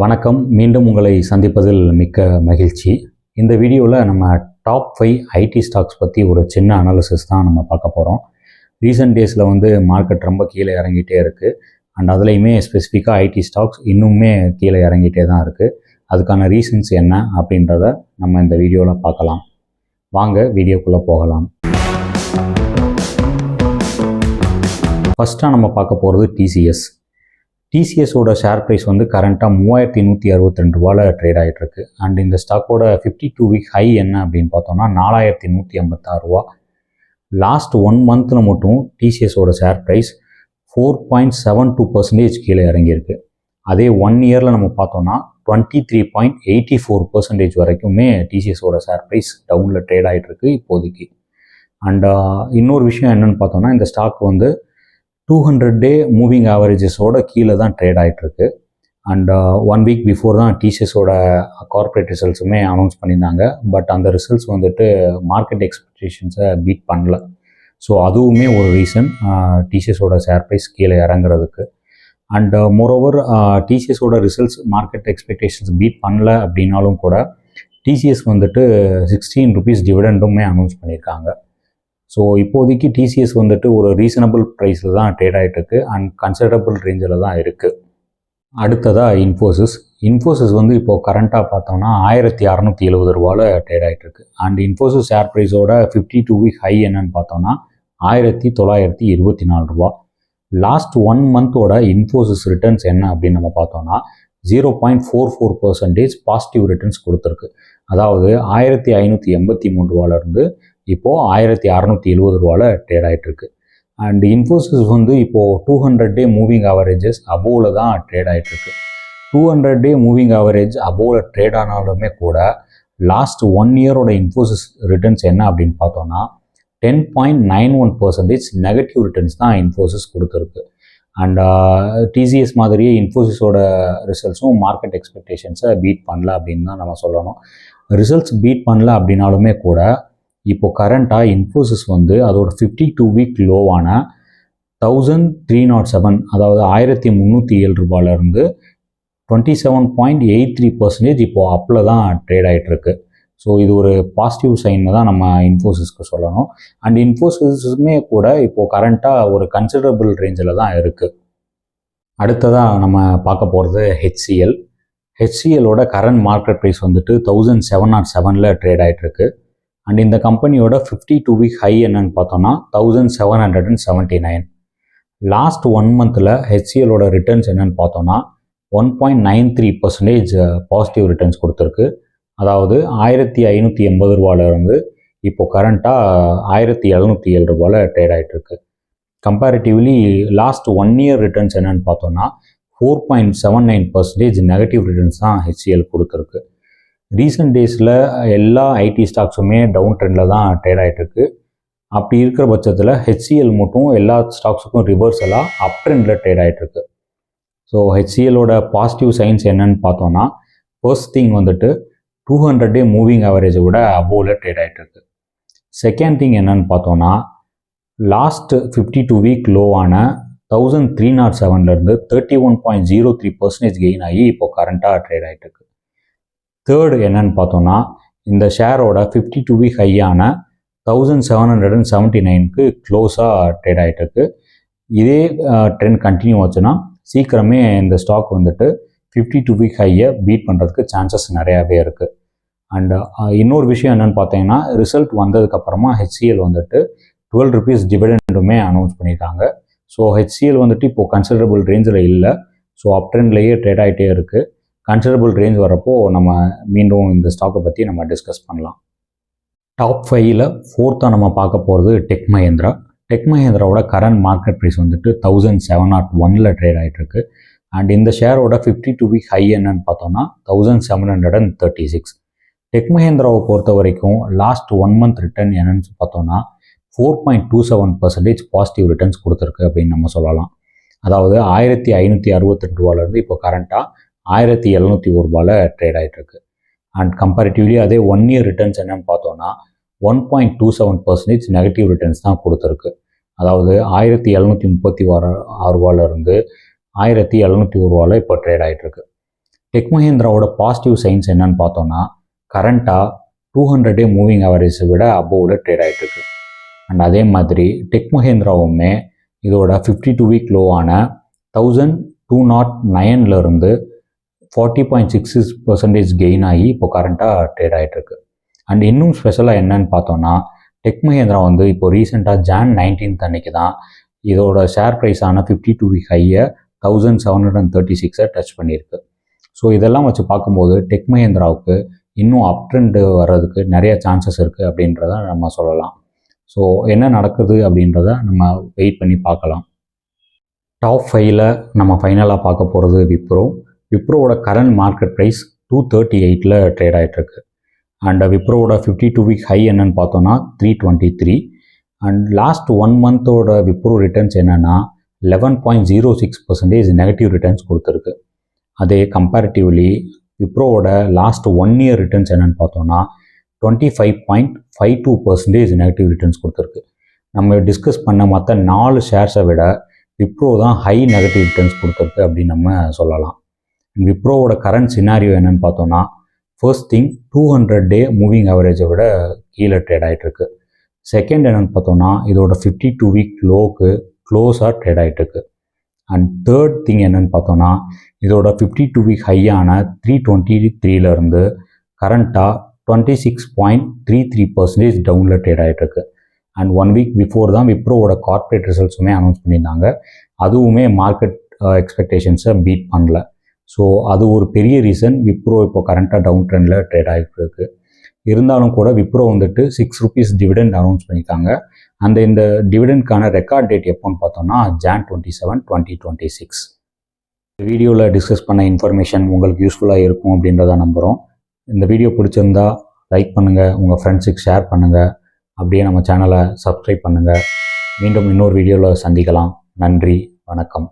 வணக்கம். மீண்டும் உங்களை சந்திப்பதில் மிக்க மகிழ்ச்சி. இந்த வீடியோவில் நம்ம டாப் 5 ஐடி ஸ்டாக்ஸ் பற்றி ஒரு சின்ன அனாலிசிஸ் தான் நம்ம பார்க்க போகிறோம். ரீசெண்ட் டேஸில் மார்க்கெட் ரொம்ப கீழே இறங்கிட்டே இருக்குது. அண்ட் அதுலேயுமே ஸ்பெசிஃபிக்காக ஐடி ஸ்டாக்ஸ் இன்னுமே கீழே இறங்கிட்டே தான் இருக்குது. அதுக்கான ரீசன்ஸ் என்ன அப்படின்றத நம்ம இந்த வீடியோவில் பார்க்கலாம். வாங்க வீடியோக்குள்ளே போகலாம். ஃபஸ்ட்டாக நம்ம பார்க்க போகிறது டிசிஎஸ். டிசிஎஸோட ஷேர் ப்ரைஸ் கரண்ட்டாக 3162 ரூபாயில் ட்ரேட் ஆகிட்டுருக்கு. அண்ட் இந்த ஸ்டாக்கோட 52 வீக் ஹை என்ன அப்படின்னு பார்த்தோம்னா 4156 ரூபா. லாஸ்ட் 1 மந்தில் மட்டும் டிசிஎஸோட ஷேர் ப்ரைஸ் 4.72% கீழே இறங்கியிருக்கு. அதே 1 இயரில் நம்ம பார்த்தோம்னா 23.84% வரைக்குமே டிசிஎஸோட ஷேர் ப்ரைஸ் டவுனில் ட்ரேட் ஆகிட்டுருக்கு இப்போதைக்கு. அண்ட் இன்னொரு விஷயம் என்னென்னு பார்த்தோம்னா இந்த ஸ்டாக் 200 டே மூவிங் ஆவரேஜஸோட கீழே தான் ட்ரேட் ஆகிட்டுருக்கு. அண்ட் 1 வீக் பிஃபோர் தான் டிசிஎஸோட கார்ப்பரேட் ரிசல்ட்ஸுமே அனௌன்ஸ் பண்ணியிருந்தாங்க. பட் அந்த ரிசல்ட்ஸ் மார்க்கெட் எக்ஸ்பெக்டேஷன்ஸை பீட் பண்ணல. ஸோ அதுவுமே ஒரு ரீசன் டிசிஎஸோட ஷேர் ப்ரைஸ் கீழே இறங்குறதுக்கு. அண்ட் மோரோவர் டிசிஎஸோட ரிசல்ட்ஸ் மார்க்கெட் எக்ஸ்பெக்டேஷன்ஸ் பீட் பண்ணல அப்படின்னாலும் கூட டிசிஎஸ் 16 rupees டிவிடெண்டுமே அனௌன்ஸ் பண்ணியிருக்காங்க. ஸோ இப்போதைக்கு டிசிஎஸ் ஒரு ரீசனபிள் ப்ரைஸில் தான் ட்ரேட் ஆகிட்டுருக்கு அண்ட் கன்சிடரபிள் ரேஞ்சில் தான் இருக்குது. அடுத்ததாக இன்ஃபோசிஸ் இப்போது கரண்ட்டாக பார்த்தோம்னா 1670 ரூபாவில் ட்ரேட் ஆகிட்டுருக்கு. அண்ட் இன்ஃபோசிஸ் ஷேர் ப்ரைஸோட 52 வீக் ஹை என்னன்னு பார்த்தோம்னா 1924 ரூபா. லாஸ்ட் 1 மந்தோட இன்ஃபோசிஸ் ரிட்டர்ன்ஸ் என்ன அப்படின்னு நம்ம பார்த்தோம்னா 0.44% பாசிட்டிவ் ரிட்டர்ன்ஸ் கொடுத்துருக்கு. அதாவது 1583 ரூபாலேருந்து இப்போது 1670 ரூபாவில் ட்ரேட் ஆகிட்டுருக்கு. அண்ட் இன்ஃபோசிஸ் இப்போது 200 டே மூவிங் ஆவரேஜஸ் அபோவில் தான் ட்ரேட் ஆகிட்டுருக்கு. 200 டே மூவிங் ஆவரேஜ் அபோவில் ட்ரேட் ஆனாலுமே கூட லாஸ்ட் 1 இயரோட இன்ஃபோசிஸ் ரிட்டர்ன்ஸ் என்ன அப்படின்னு பார்த்தோன்னா 10.91% நெகட்டிவ் ரிட்டர்ன்ஸ் தான் இன்ஃபோசிஸ் கொடுத்துருக்கு. அண்ட் டிசிஎஸ் மாதிரியே இன்ஃபோசிஸோட ரிசல்ட்ஸும் மார்க்கெட் எக்ஸ்பெக்டேஷன்ஸை பீட் பண்ணல அப்படின்னு தான் நம்ம சொல்லணும். ரிசல்ட்ஸ் பீட் பண்ணல அப்படின்னாலுமே கூட இப்போ கரண்ட்டாக இன்ஃபோசிஸ் அதோட 52 வீக் லோவான 1307 அதாவது 1307 ரூபாயிலேருந்து 27.83% இப்போது அப்பில் தான் ட்ரேட் ஆகிட்டுருக்கு. ஸோ இது ஒரு பாசிட்டிவ் சைன் தான் நம்ம இன்ஃபோசிஸ்க்கு சொல்லணும். அண்ட் இன்ஃபோசிஸுமே கூட இப்போது கரண்ட்டாக ஒரு கன்சிடரபிள் ரேஞ்சில் தான் இருக்குது. அடுத்ததாக நம்ம பார்க்க போகிறது ஹெச்சிஎல்லோட கரண்ட் மார்க்கெட் ப்ரைஸ் 1707 ட்ரேட் ஆகிட்டுருக்கு. அண்ட் இந்த கம்பெனியோட 52 வீக் ஹை என்னன்னு பார்த்தோம்னா 1779. லாஸ்ட் 1 மந்தில் ஹெச்சிஎல்லோட ரிட்டர்ன்ஸ் என்னன்னு பார்த்தோம்னா 1.93% பாசிட்டிவ் ரிட்டர்ன்ஸ் கொடுத்துருக்கு. அதாவது 1580 ரூபாயிலேருந்து இப்போது கரண்ட்டாக 1707 ரூபாயில் ட்ரேட் ஆகிட்டுருக்கு. கம்பேரிட்டிவ்லி லாஸ்ட் 1 இயர் ரிட்டர்ன்ஸ் என்னன்னு பார்த்தோம்னா 4.79% நெகட்டிவ் ரிட்டர்ன்ஸ் தான் ஹெச்சிஎல் கொடுத்துருக்கு. ரீசெண்ட் டேஸில் எல்லா ஐடி ஸ்டாக்ஸுமே டவுன் ட்ரெண்டில் தான் ட்ரேட் ஆகிட்டுருக்கு. அப்படி இருக்கிற பட்சத்தில் ஹெச்சிஎல் மட்டும் எல்லா ஸ்டாக்ஸுக்கும் ரிவர்சலாக அப் ட்ரெண்டில் ட்ரேட் ஆகிட்டுருக்கு. ஸோ ஹெச்சிஎல்லோட பாசிட்டிவ் சைன்ஸ் என்னன்னு பார்த்தோன்னா ஃபர்ஸ்ட் திங் 200 டே மூவிங் ஆவரேஜை விட அபோவில் ட்ரேட் ஆகிட்டுருக்கு. செகண்ட் திங் என்னன்னு பார்த்தோன்னா லாஸ்ட் 52 வீக் லோவான 1307லேருந்து 31.03% கெயின் ஆகி இப்போ கரண்ட்டாக ட்ரேட் ஆகிட்டுருக்கு. தேர்டு என்னன்னு பார்த்தோன்னா இந்த ஷேரோட 52 வீக் ஹையான 1779க்கு க்ளோஸாக ட்ரேட் ஆகிட்டுருக்கு. இதே ட்ரெண்ட் கண்டினியூ ஆச்சுன்னா சீக்கிரமே இந்த ஸ்டாக் 52 வீக் ஹையை பீட் பண்ணுறதுக்கு சான்சஸ் நிறையாவே இருக்குது. அண்ட் இன்னொரு விஷயம் என்னென்னு பார்த்தீங்கன்னா ரிசல்ட் வந்ததுக்கப்புறமா ஹெச்சிஎல் 12 rupees டிவிடெண்டுமே அனௌன்ஸ் பண்ணியிருக்காங்க. ஸோ ஹெச்சிஎல் இப்போது கன்சிடரபிள் ரேஞ்சில் இல்லை. ஸோ அப் ட்ரெண்ட்லேயே ட்ரேட் ஆகிட்டே இருக்குது. கன்சிடரபிள் ரேஞ்ச் வரப்போ நம்ம மீண்டும் இந்த ஸ்டாக்கை பற்றி நம்ம டிஸ்கஸ் பண்ணலாம். டாப் 5ல் ஃபோர்த்தாக நம்ம பார்க்க போகிறது டெக் மஹேந்திராவோட கரண்ட் மார்க்கெட் ப்ரைஸ் 1701 ட்ரேட் ஆகிட்டுருக்கு. அண்ட் இந்த ஷேரோட 52 வீக் ஹை என்னன்னு பார்த்தோம்னா 1736. டெக் மஹேந்திராவை பொறுத்த வரைக்கும் லாஸ்ட் 1 மந்த் ரிட்டர்ன் என்னன்னு பார்த்தோம்னா 4.27% பாசிட்டிவ் ரிட்டர்ன்ஸ் கொடுத்துருக்கு அப்படின்னு நம்ம சொல்லலாம். அதாவது 1562 ரூபாயிலேருந்து இப்போ கரண்ட்டாக 1701 ரூபாயில் ட்ரேட் ஆகிட்டுருக்கு. அண்ட் கம்பேரிட்டிவ்லி அதே 1 இயர் ரிட்டர்ன்ஸ் என்னன்னு பார்த்தோன்னா 1.27% நெகட்டிவ் ரிட்டர்ன்ஸ் தான் கொடுத்துருக்கு. அதாவது 1736 ரூபாயிலேருந்து 1701 ரூபாயில் இப்போ ட்ரேட் ஆகிட்டுருக்கு. டெக் மஹேந்திராவோட பாசிட்டிவ் சைன்ஸ் என்னன்னு பார்த்தோன்னா கரண்ட்டாக 200 டே மூவிங் அவரேஜை விட அபோவில் ட்ரேட் ஆகிட்டுருக்கு. அண்ட் அதே மாதிரி டெக் மஹேந்திராவுமே இதோட 52 வீக் லோவான 1209 40.66% கெயின் ஆகி இப்போ கரண்ட்டாக ட்ரேட் ஆகிட்டுருக்கு. அண்ட் இன்னும் ஸ்பெஷலாக என்னன்னு பார்த்தோன்னா டெக் மஹேந்திரா இப்போ ரீசெண்டாக Jan 19 அன்னைக்கு தான் இதோட ஷேர் ப்ரைஸான 52 வீக் ஹையை 1736 டச் பண்ணியிருக்கு. ஸோ இதெல்லாம் வச்சு பார்க்கும்போது டெக் மஹேந்திராவுக்கு இன்னும் அப் ட்ரெண்டு வர்றதுக்கு நிறைய சான்சஸ் இருக்குது அப்படின்றத நம்ம சொல்லலாம். ஸோ என்ன நடக்குது அப்படின்றத நம்ம வெயிட் பண்ணி பார்க்கலாம். டாப் 5ல் நம்ம ஃபைனலாக பார்க்க போகிறது விப்ரோவோட கரண்ட் மார்க்கெட் ப்ரைஸ் 238 ட்ரேட் ஆகிட்டுருக்கு. அண்ட் விப்ரோவோட 52 வீக் ஹை என்னன்னு பார்த்தோன்னா 323. அண்ட் லாஸ்ட் 1 மந்தோட விப்ரோ ரிட்டர்ன்ஸ் என்னென்னா 11.06% நெகட்டிவ் ரிட்டர்ன்ஸ் கொடுத்துருக்கு. அதே கம்பேரிட்டிவ்லி விப்ரோவோட லாஸ்ட் 1 இயர் ரிட்டர்ன்ஸ் என்னென்னு பார்த்தோன்னா 25.52% நெகட்டிவ் ரிட்டர்ன்ஸ் கொடுத்துருக்கு. நம்ம டிஸ்கஸ் பண்ண மற்ற 4 ஷேர்ஸை விட விப்ரோ தான் ஹை நெகட்டிவ் ரிட்டர்ன்ஸ் கொடுத்துருக்கு அப்படின்னு நம்ம சொல்லலாம். விப்ரோவோட கரண்ட் சினாரியோ என்னென்னு பார்த்தோன்னா ஃபர்ஸ்ட் திங் 200 டே மூவிங் அவரேஜை விட கீழே ட்ரேட் ஆகிட்டுருக்கு. செகண்ட் என்னென்னு பார்த்தோன்னா இதோட 52 வீக் லோவுக்கு க்ளோஸாக ட்ரேட் ஆகிட்டுருக்கு. அண்ட் தேர்ட் திங் என்னென்னு பார்த்தோன்னா இதோட 52 வீக் ஹையான 323 கரண்ட்டாக 26.33% டவுனில் ட்ரேட் ஆகிட்டுருக்கு. அண்ட் 1 வீக் பிஃபோர் தான் விப்ரோவோட கார்ப்பரேட் ரிசல்ட்ஸுமே அனௌன்ஸ் பண்ணியிருந்தாங்க. அதுவுமே மார்க்கெட் எக்ஸ்பெக்டேஷன்ஸை பீட் பண்ணல. ஸோ அது ஒரு பெரிய ரீசன் விப்ரோ இப்போ கரண்ட்டாக டவுன் ட்ரெண்டில் ட்ரேட் ஆகிட்டு இருக்கு. இருந்தாலும் கூட விப்ரோ 6 rupees டிவிடெண்ட் அனௌன்ஸ் பண்ணியிருக்காங்க. இந்த டிவிடெண்ட்கான ரெக்கார்ட் டேட் எப்போன்னு பார்த்தோம்னா Jan 27, 2026. இந்த வீடியோவில் டிஸ்கஸ் பண்ண இன்ஃபர்மேஷன் உங்களுக்கு யூஸ்ஃபுல்லாக இருக்கும் அப்படின்றத நம்புகிறோம். இந்த வீடியோ பிடிச்சிருந்தா லைக் பண்ணுங்கள், உங்கள் ஃப்ரெண்ட்ஸுக்கு ஷேர் பண்ணுங்கள், அப்படியே நம்ம சேனலை சப்ஸ்கிரைப் பண்ணுங்கள். மீண்டும் இன்னொரு வீடியோவில் சந்திக்கலாம். நன்றி, வணக்கம்.